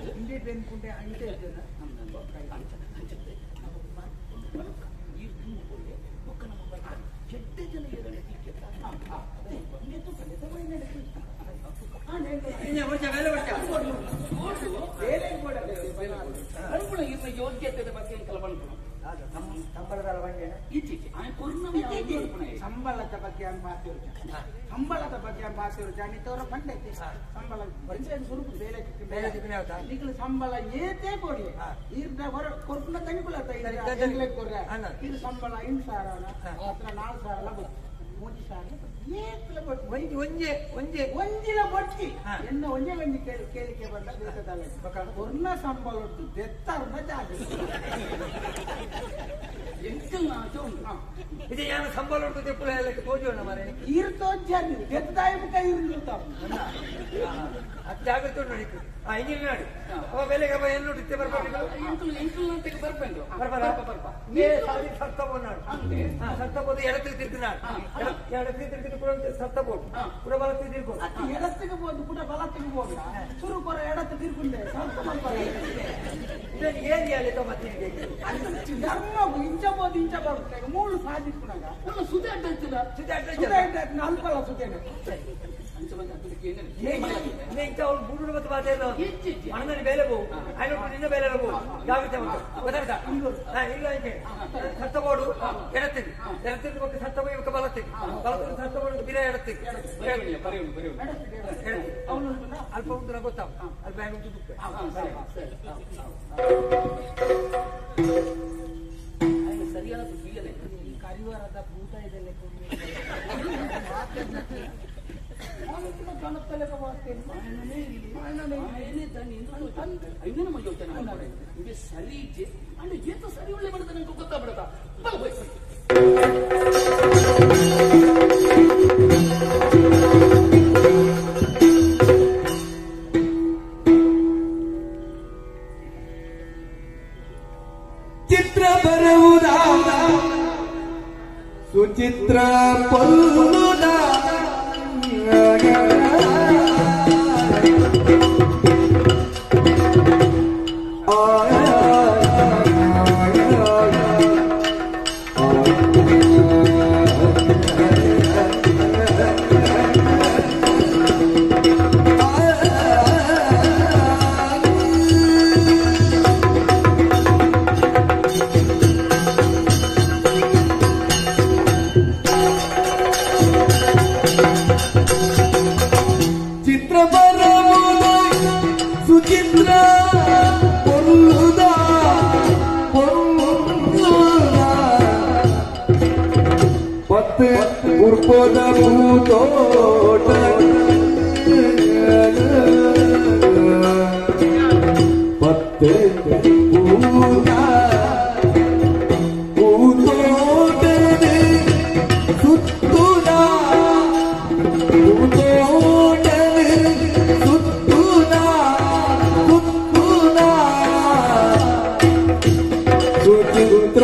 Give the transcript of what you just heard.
ಹಿಂದೆ ಬೆನ್ಕೊಂಡೆ ಅಂಚೆ ಇದ್ದೇನೆ ಯೋಗ್ಯತೆ ಬಗ್ಗೆ ಸಂಬಳದ ಬಗ್ಗೆ ಸಂಬಳದ ಬಗ್ಗೆ ಸಂಬಳದ ಬಗ್ಗೆ ಜಾಣಿತವರ ಪಂಡೈತಿ ಸಂಬಳ ಸುರುಕು ಬೇರೆ ಸಂಬಳ ಏತೇ ಕೊಡಿ ಕೊರ್ಪುನ ತನಿಕುಲ ಇದು ಸಂಬಳ 8 ಸಾವಿರ ಹತ್ರ 4 ಸಾವಿರ 3 ಸಾವಿರ ಒಂಜಿಲ ಬಟ್ಟಿ ಎನ್ನ ಒಂಜೆ ಗಂಜಿ ಕೇಳಿಕೆ ಬಂದ ದೇಶದಲ್ಲ ಕೊರ್ನ ಸಂಬಳ ಉಂಟು ದೆತ್ತರ್ನ ಜಾಗ ಇದು ಏನು ಸಂಬಳ ಉಂಟು ತೆಪ್ಪುಳ ಹೇಳಕ್ಕೆ ತೋಜೋಣ ಮರೆ ಇರ್ತೋಜ್ಜಾನಿ ದೆತ್ತಾಯ ಮುಖ ಇರ್ತಾವ ಜಾಗ್ರತೆ ನೋಡಿ ಇಂಜಿನ್ ನಾಡು ಅವ ಬೆಲೆಗೆ ಅವ ಏನು ಇತ್ತೆ ಬರ್ಬೇಕು ಸತ್ತಬೋದು ಎಡತ್ತಿಗೆ ತಿರ್ಗಿನಾಡು ಎಡತ್ತಿಗೆ ತಿರ್ಗಿದ್ದು ಕೂಡ ಸತ್ತಬೋದು ಕೂಡ ಬಲತ್ತಿಗೆ ತಿರ್ಬೋದು ಎಡತ್ತಿಗೆ ಬೋದು ಕೂಡ ಬಲತ್ತಿಗೆ ಬೋದ ಶುರು ಕೊರ ಎಡತ್ತು ತಿರ್ಕೊಂಡೆ ಏನ್ ಹೇಳಿ ಮತ್ತೆ ಧರ್ಮ ಇಂಚಬಹುದು ಇಂಚ ಬರುತ್ತೆ ಮೂಳು ಸಾಧಿಸ್ಕೊಂಡಾಗ ಸುಧಾಟ ಅಲ್ಪಲ್ಲ ಸುತ್ತೇನೆ ಬುಡು ಮತ್ತು ಬಾಧೆ ಮನದಲ್ಲಿ ಬೇಲೆ ಹೋಗು ಐನೂರು ನಿನ್ನ ಬೇಲೆ ಹೋಗು ಜಾಗ್ರತೆ ಗೊತ್ತಾಗ್ತಾ ಇಲ್ಲ ಸತ್ತಬೋಡು ಎಡತ್ತಿಗೆ ಎಡತ್ತಿಗೆ ಬಗ್ಗೆ ಸತ್ತಬೇಕು ಬಲತ್ತಿಗೆ ಬಲತ್ತಿಗೆ ಸತ್ತಬೋಡು ಬಿರ ಎಡತ್ತಿಗೆ ಅಲ್ಪ ಉಂಟು ಗೊತ್ತಾಗ ಅಲ್ಪ ಹೆಂಗ್ ಉಂಟು ಸರಿಯಾದ ಕರಿವಾರದ ಭೂತ ಇದೆಲ್ಲ ಸರಿ ಅಂದ್ರೆ ಏತ ಸರಿ ಒಳ್ಳೆ ಬರುತ್ತೆ ನಂಗೆ ಗೊತ್ತಾಗ್ಬಿಡತ್ತಾ ಚಿತ್ರ ಬರುವುದ ಸುಚಿತ್ರ ಪಲ್ಲುದ ಉರ್ಪೋದ ಭೂತೋಟ ಪತ್ತೆ ಭೂತ ಭೂತೋಟನೆ ಸುತ್ತುದ ಭೂತೋಟನೆ ಸುತ್ತುದ ಸುತ್ತುದ ಸುಚಿತ್ರ